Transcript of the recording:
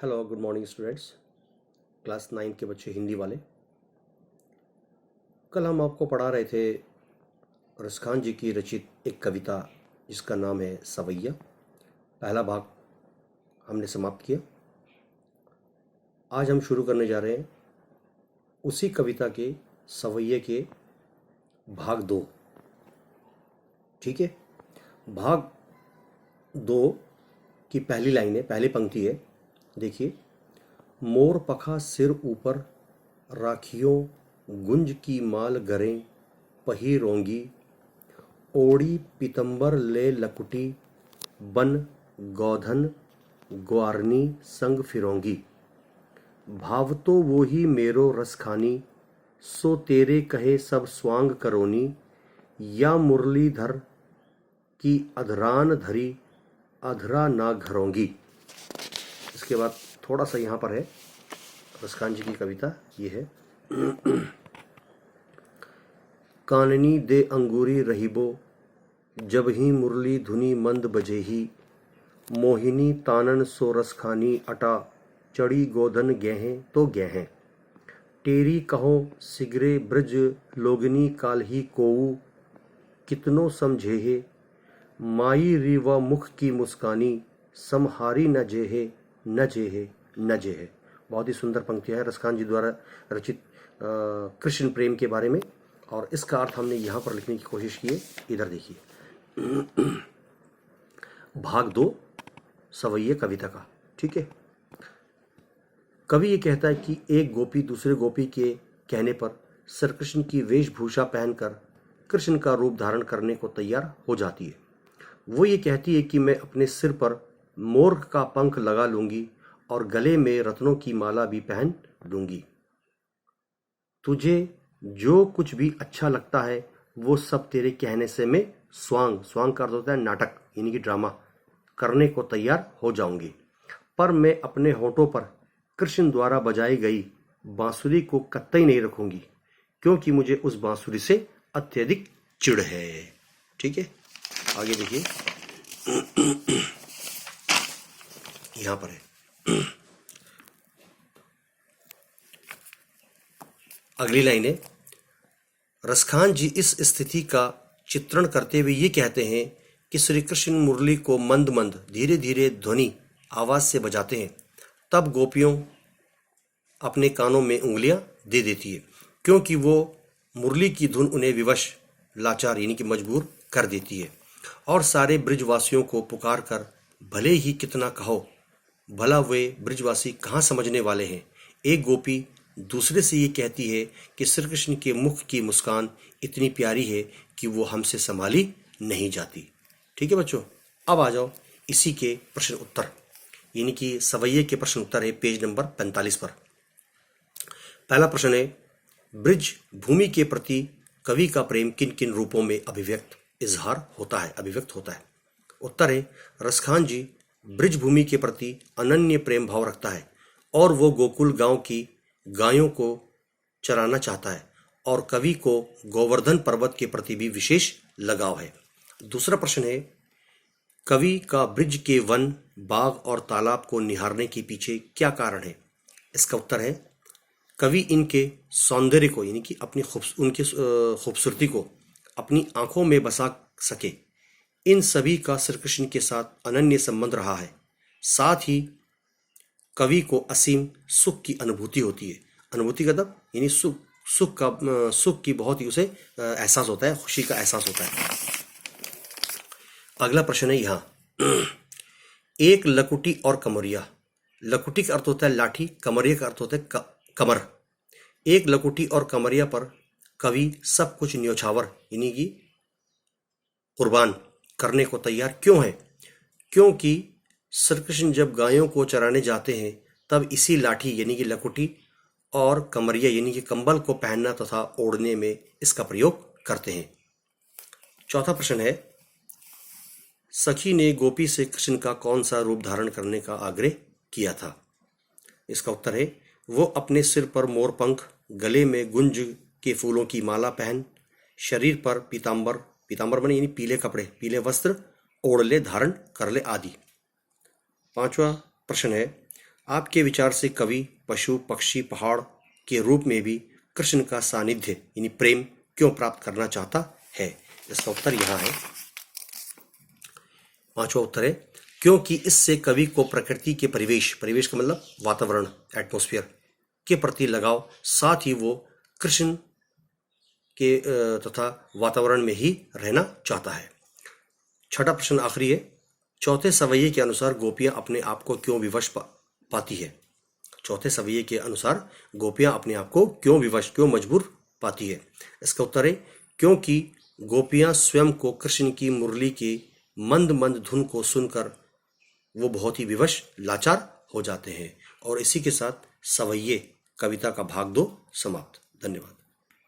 Hello good morning students. Class 9 के बच्चे हिंदी वाले। कल हम आपको पढ़ा रहे थे रसखान जी की रचित एक कविता जिसका नाम है सवैया। पहला भाग हमने समाप्त किया। आज हम शुरू करने जा रहे हैं उसी कविता के सवैये के भाग 2। ठीक है, भाग 2 की पहली लाइन है, पहली पंक्ति है। देखिए, मोर पखा सिर ऊपर राखियों गुंज की माल गरें पहिरोंगी, ओड़ी पीतंबर ले लकुटी बन गौधन ग्वारनी संग फिरोंगी। भाव तो वो ही मेरो रसखानी, सो तेरे कहे सब स्वांग करोनी, या मुरलीधर की अधरान धरी अधरा ना घरोंगी। इसके बाद थोड़ा सा यहाँ पर है रसखान जी की कविता, ये है। काननी दे अंगूरी रहीबो, जब ही मुरली धुनी मंद बजे ही, मोहिनी तानन सो रसखानी अटा, चढ़ी गोधन गेहें तो गेहें। टेरी कहो सिगरे ब्रज लोगनी काल ही कोऊ, कितनो समझेहे माई रीवा मुख की मुस्कानी, समहारी न जेहे न जेहे न जेहे। बहुत ही सुंदर पंक्तियाँ है रसखान जी द्वारा रचित कृष्ण प्रेम के बारे में, और इसका अर्थ हमने यहाँ पर लिखने की कोशिश की है। इधर देखिए, भाग 2 सवैये कविता का। ठीक है, कवि ये कहता है कि एक गोपी दूसरे गोपी के कहने पर श्री कृष्ण की वेशभूषा पहनकर कृष्ण का रूप धारण करने को तैयार हो जाती है। वो ये कहती है कि मैं अपने सिर पर मोर का पंख लगा लूंगी और गले में रत्नों की माला भी पहन लूंगी। तुझे जो कुछ भी अच्छा लगता है वो सब तेरे कहने से मैं स्वांग का अर्थ होता है नाटक यानी कि ड्रामा करने को तैयार हो जाऊंगी। पर मैं अपने होठों पर कृष्ण द्वारा बजाई गई बांसुरी को कतई नहीं रखूंगी, क्योंकि मुझे उस बांसुरी से अत्यधिक चिढ़ है। ठीक है, आगे देखिए, यहां पर है अगली लाइन है। रसखान जी इस स्थिति का चित्रण करते हुए ये कहते हैं कि श्री कृष्ण मुरली को मंद मंद धीरे धीरे ध्वनि आवाज से बजाते हैं, तब गोपियों अपने कानों में उंगलियां दे देती है, क्योंकि वो मुरली की धुन उन्हें विवश लाचार यानी कि मजबूर कर देती है। और सारे ब्रिजवासियों को पुकार कर भले ही कितना कहो, भला वे ब्रिजवासी कहाँ समझने वाले हैं। एक गोपी दूसरे से ये कहती है कि श्री कृष्ण के मुख की मुस्कान इतनी प्यारी है कि वो हमसे संभाली नहीं जाती। ठीक है बच्चों, अब आ जाओ इसी के प्रश्न उत्तर, यानी कि सवैये के प्रश्न उत्तर है पेज नंबर 45 पर। पहला प्रश्न है, ब्रिज भूमि के प्रति कवि का प्रेम किन किन रूपों में अभिव्यक्त होता है। उत्तर है, रसखान जी ब्रिज भूमि के प्रति अनन्य प्रेम भाव रखता है और वो गोकुल गांव की गायों को चराना चाहता है, और कवि को गोवर्धन पर्वत के प्रति भी विशेष लगाव है। दूसरा प्रश्न है, कवि का ब्रिज के वन बाग और तालाब को निहारने के पीछे क्या कारण है। इसका उत्तर है, कवि इनके सौंदर्य को यानी कि उनकी खूबसूरती को अपनी आंखों में बसा सके। इन सभी का श्री कृष्ण के साथ अनन्य संबंध रहा है। साथ ही कवि को असीम सुख की अनुभूति होती है। अनुभूति का मतलब यानी सुख की बहुत ही उसे एहसास होता है, खुशी का एहसास होता है। अगला प्रश्न है यहाँ, एक लकुटी और कमरिया। लकुटी का अर्थ होता है लाठी, कमरिया का अर्थ होता है कमर। एक लकुटी और कमरिया पर कवि सब कुछ न्योछावर यानी कि कुर्बान करने को तैयार क्यों है। क्योंकि श्री कृष्ण जब गायों को चराने जाते हैं तब इसी लाठी यानी कि लकुटी और कमरिया यानी कि कंबल को पहनना तथा ओढ़ने में इसका प्रयोग करते हैं। चौथा प्रश्न है, सखी ने गोपी से कृष्ण का कौन सा रूप धारण करने का आग्रह किया था। इसका उत्तर है, वो अपने सिर पर मोरपंख, गले में गुंज के फूलों की माला पहन, शरीर पर पीतांबर बने यानी पीले कपड़े, पीले वस्त्र ओढ़ ले, धारण कर ले आदि। पांचवा प्रश्न है, आपके विचार से कवि पशु पक्षी पहाड़ के रूप में भी कृष्ण का सानिध्य यानी प्रेम क्यों प्राप्त करना चाहता है? इसका उत्तर यहाँ है। पांचवा उत्तर है क्योंकि इससे कवि को प्रकृति के परिवेश का मतलब वातावरण, एटमॉस्फेयर के प्रति लगाव, साथ ही वो कृष्ण के तथा वातावरण में ही रहना चाहता है। छठा प्रश्न आखिरी है। चौथे सवैये के अनुसार गोपियां अपने आप को क्यों विवश पाती है? चौथे सवैये के अनुसार गोपियां अपने आप को क्यों मजबूर पाती है? इसका उत्तर है क्योंकि गोपियां स्वयं को कृष्ण की मुरली की मंद मंद धुन को सुनकर वो बहुत ही विवश लाचार हो जाते हैं। और इसी के साथ सवैये कविता का भाग 2 समाप्त। धन्यवाद।